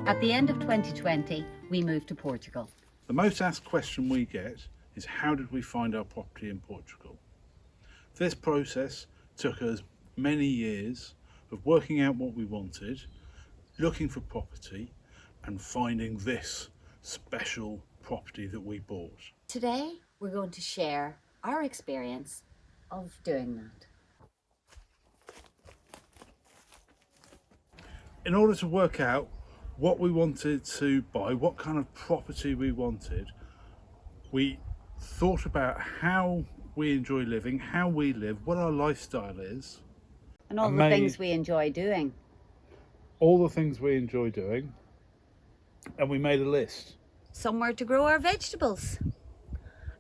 At the end of 2020, we moved to Portugal. The most asked question we get is, how did we find our property in Portugal? This process took us many years of working out what we wanted, looking for property, and finding this special property that we bought. Today, we're going to share our experience of doing that. In order to work out what we wanted to buy, what kind of property we wanted, we thought about how we enjoy living, how we live, what our lifestyle is. And all the things we enjoy doing. All the things we enjoy doing. And we made a list. Somewhere to grow our vegetables.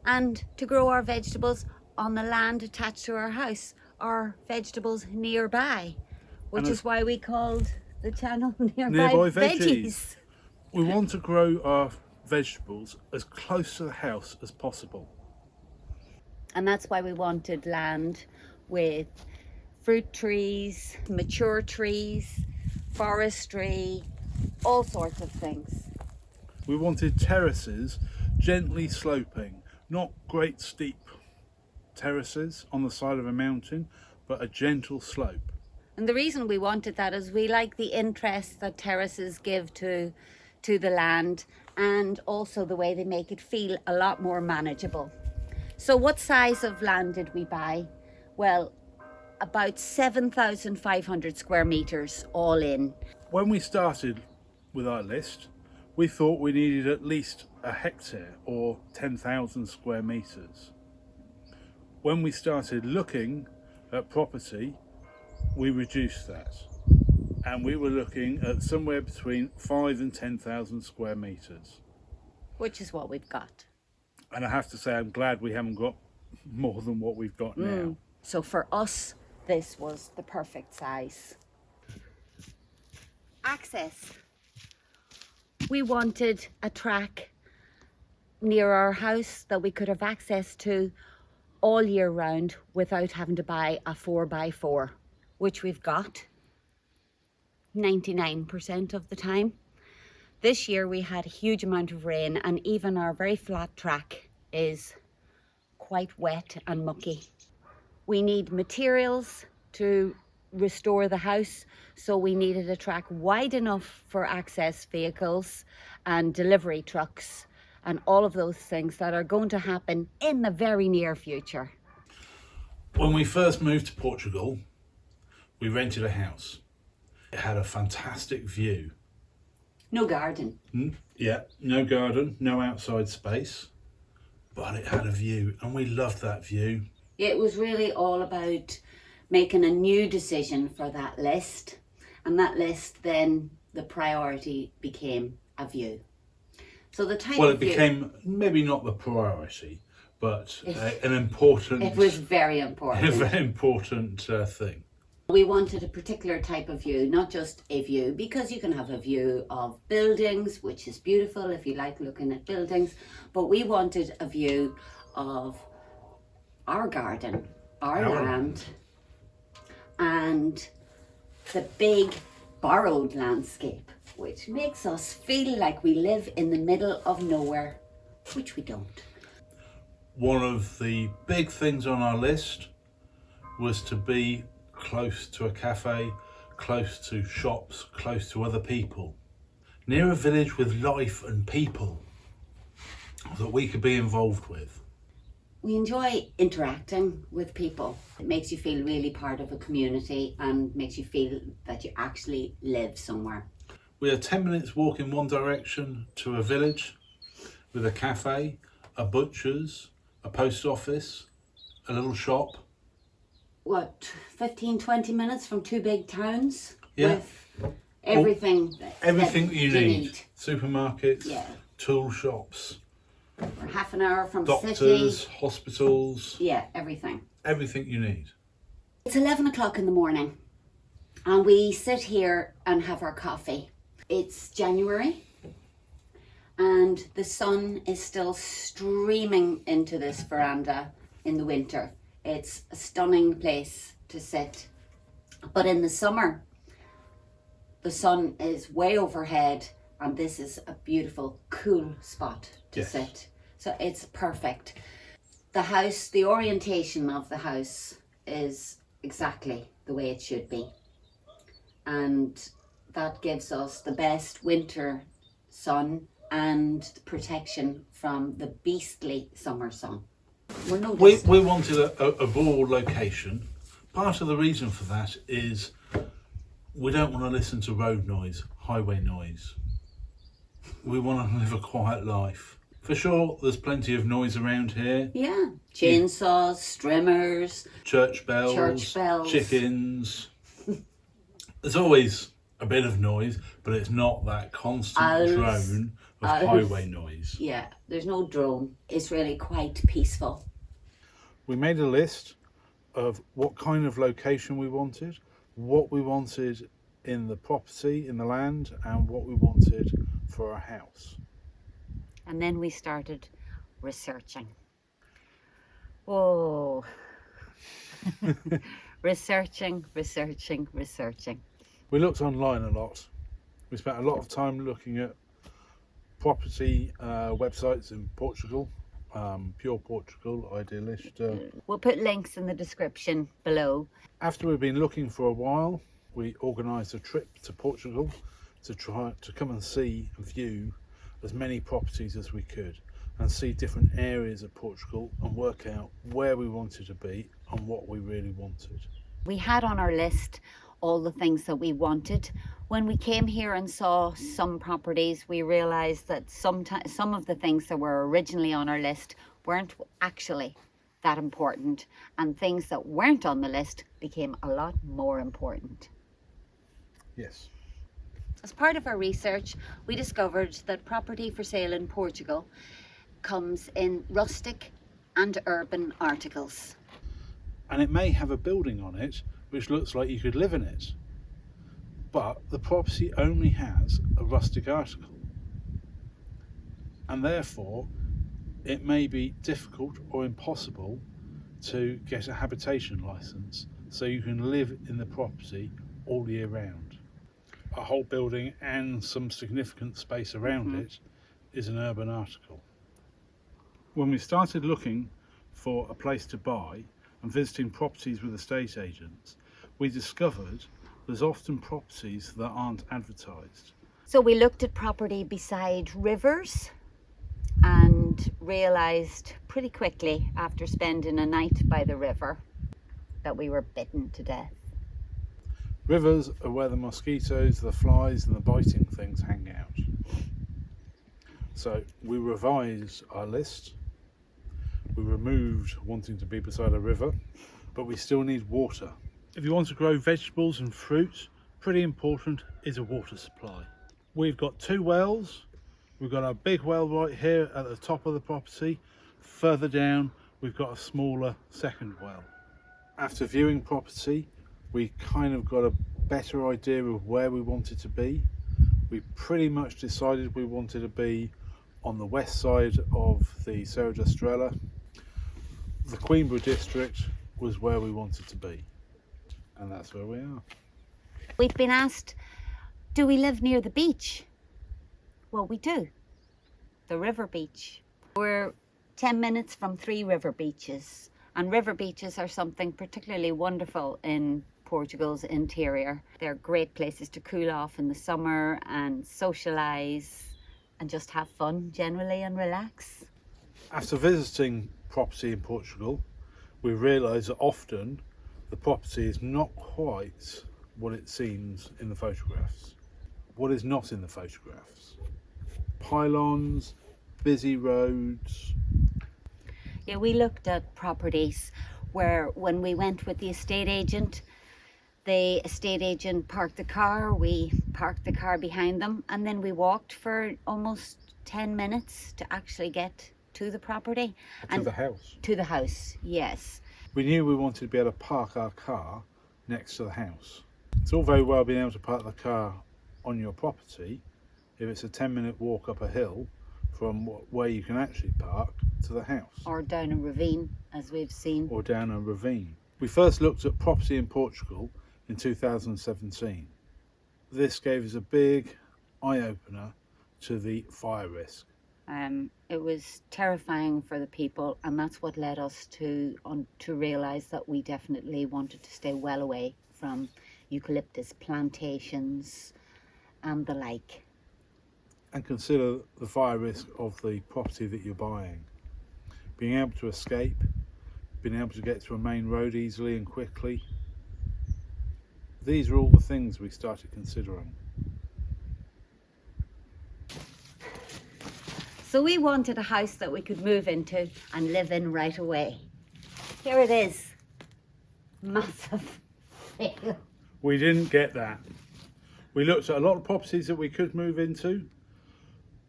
And to grow our vegetables on the land attached to our house, or vegetables nearby, which is why we called the channel Nearby Veggies. We want to grow our vegetables as close to the house as possible. And that's why we wanted land with fruit trees, mature trees, forestry, all sorts of things. We wanted terraces, gently sloping, not great steep terraces on the side of a mountain, but a gentle slope. And the reason we wanted that is we like the interest that terraces give to the land, and also the way they make it feel a lot more manageable. So what size of land did we buy? Well, about 7,500 square meters all in. When we started with our list, we thought we needed at least a hectare or 10,000 square meters. When we started looking at property, we reduced that, and we were looking at somewhere between 5,000 and 10,000 square meters. Which is what we've got. And I have to say, I'm glad we haven't got more than what we've got now. So for us, this was the perfect size. Access. We wanted a track near our house that we could have access to all year round without having to buy a 4x4, which we've got 99% of the time. This year we had a huge amount of rain, and even our very flat track is quite wet and mucky. We need materials to restore the house, so we needed a track wide enough for access vehicles and delivery trucks and all of those things that are going to happen in the very near future. When we first moved to Portugal, we rented a house. It had a fantastic view. No garden. Yeah, no garden, no outside space, but it had a view, and we loved that view. It was really all about making a new decision for that list, and that list, then the priority became a view. So the type it became maybe not the priority, but an important. It was very important. A very important thing. We wanted a particular type of view, not just a view, because you can have a view of buildings, which is beautiful if you like looking at buildings, but we wanted a view of our garden, our land, and the big borrowed landscape, which makes us feel like we live in the middle of nowhere, which we don't. One of the big things on our list was to be close to a cafe, close to shops, close to other people, near a village with life and people that we could be involved with. We enjoy interacting with people. It makes you feel really part of a community and makes you feel that you actually live somewhere. We are 10 minutes walk in one direction to a village with a cafe, a butcher's, a post office, a little shop. What, 15, 20 minutes from two big towns? Yeah. With everything everything that you need. Supermarkets, yeah. Tool shops. For half an hour from doctors, city. Hospitals. Yeah, everything. Everything you need. It's 11 o'clock in the morning and we sit here and have our coffee. It's January and the sun is still streaming into this veranda in the winter. It's a stunning place to sit. But in the summer, the sun is way overhead And this is a beautiful, cool spot to Yes. sit. So it's perfect. The house, the orientation of the house is exactly the way it should be. And that gives us the best winter sun and protection from the beastly summer sun. We're no We distant. wanted a rural location. Part of the reason for that is we don't want to listen to road noise, highway noise. We want to live a quiet life. For sure, there's plenty of noise around here. Yeah, chainsaws, strimmers, Church bells, chickens. There's always a bit of noise, but it's not that constant drone of highway noise. Yeah, there's no drone. It's really quite peaceful. We made a list of what kind of location we wanted, what we wanted in the property, in the land, and what we wanted for our house. And then we started researching. Whoa. researching. We looked online a lot. We spent a lot of time looking at property websites in Portugal, Pure Portugal, Idealist. We'll put links in the description below. After we've been looking for a while, we organised a trip to Portugal to try to come and see and view as many properties as we could and see different areas of Portugal and work out where we wanted to be and what we really wanted. We had on our list all the things that we wanted. When we came here and saw some properties, we realised that some of the things that were originally on our list weren't actually that important, and things that weren't on the list became a lot more important. Yes. As part of our research, we discovered that property for sale in Portugal comes in rustic and urban articles. And it may have a building on it which looks like you could live in it, but the property only has a rustic article, and therefore it may be difficult or impossible to get a habitation license so you can live in the property all year round. A whole building and some significant space around it is an urban article. When we started looking for a place to buy and visiting properties with estate agents, we discovered there's often properties that aren't advertised. So we looked at property beside rivers and realised pretty quickly after spending a night by the river that we were bitten to death. Rivers are where the mosquitoes, the flies and the biting things hang out. So we revised our list. We removed wanting to be beside a river, but we still need water. If you want to grow vegetables and fruit, pretty important is a water supply. We've got 2 wells. We've got a big well right here at the top of the property. Further down, we've got a smaller second well. After viewing property, we kind of got a better idea of where we wanted to be. We pretty much decided we wanted to be on the west side of the Serra da Estrela. The Coimbra district was where we wanted to be, and that's where we are. We've been asked, do we live near the beach? Well, we do. The river beach. We're 10 minutes from 3 river beaches, and river beaches are something particularly wonderful in Portugal's interior. They're great places to cool off in the summer and socialise and just have fun generally and relax. After visiting property in Portugal, we realised that often the property is not quite what it seems in the photographs. What is not in the photographs? Pylons, busy roads. Yeah, we looked at properties where when we went with the estate agent parked the car, we parked the car behind them, and then we walked for almost 10 minutes to actually get to the property. To the house. To the house, yes. We knew we wanted to be able to park our car next to the house. It's all very well being able to park the car on your property if it's a 10-minute walk up a hill from where you can actually park to the house. Or down a ravine, as we've seen. Or down a ravine. We first looked at property in Portugal in 2017. This gave us a big eye-opener to the fire risk. It was terrifying for the people, and that's what led us to realise that we definitely wanted to stay well away from eucalyptus plantations and the like. And consider the fire risk of the property that you're buying. Being able to escape, being able to get to a main road easily and quickly. These are all the things we started considering. So we wanted a house that we could move into and live in right away. Here it is. Massive fail. We didn't get that. We looked at a lot of properties that we could move into,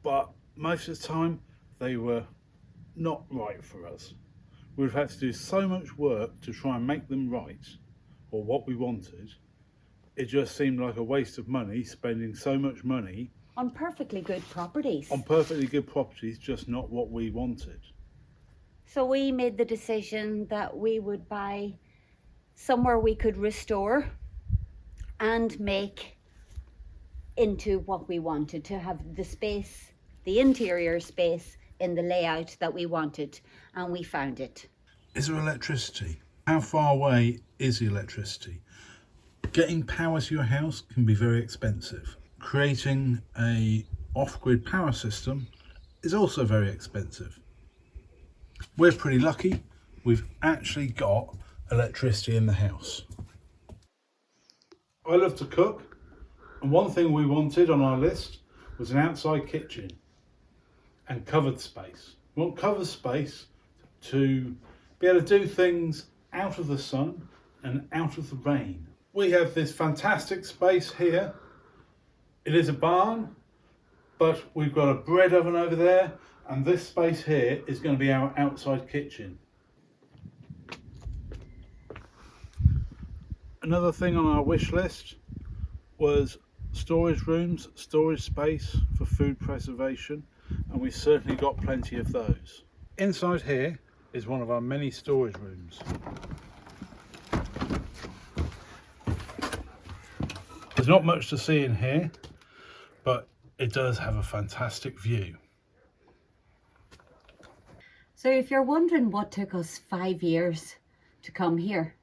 but most of the time they were not right for us. We've had to do so much work to try and make them right, or what we wanted. It just seemed like a waste of money, spending so much money On perfectly good properties. on perfectly good properties, just not what we wanted. So we made the decision that we would buy somewhere we could restore and make into what we wanted, to have the space, the interior space in the layout that we wanted, and we found it. Is there electricity? How far away is the electricity? Getting power to your house can be very expensive. Creating a off-grid power system is also very expensive. We're pretty lucky. We've actually got electricity in the house. I love to cook, and one thing we wanted on our list was an outside kitchen and covered space. We want covered space to be able to do things out of the sun and out of the rain. We have this fantastic space here. It is a barn, but we've got a bread oven over there, and this space here is going to be our outside kitchen. Another thing on our wish list was storage rooms, storage space for food preservation, and we certainly got plenty of those. Inside here is one of our many storage rooms. There's not much to see in here, but it does have a fantastic view. So if you're wondering what took us 5 years to come here,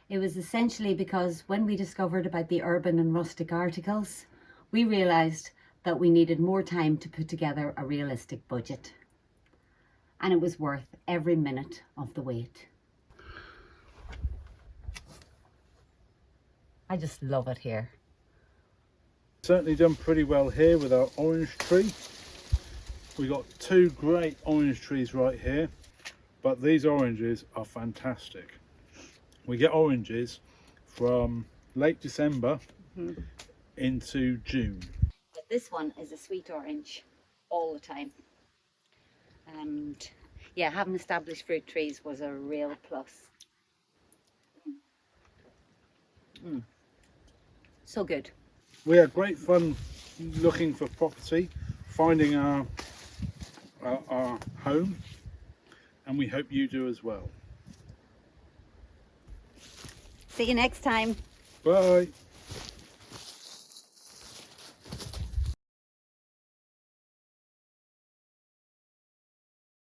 it was essentially because when we discovered about the urban and rustic articles, we realised that we needed more time to put together a realistic budget. And it was worth every minute of the wait. I just love it here. Certainly done pretty well here with our orange tree. We got 2 great orange trees right here, but these oranges are fantastic. We get oranges from late December into June. But this one is a sweet orange all the time. And yeah, having established fruit trees was a real plus. So good. We had great fun looking for property, finding our home, and we hope you do as well. See you next time. Bye.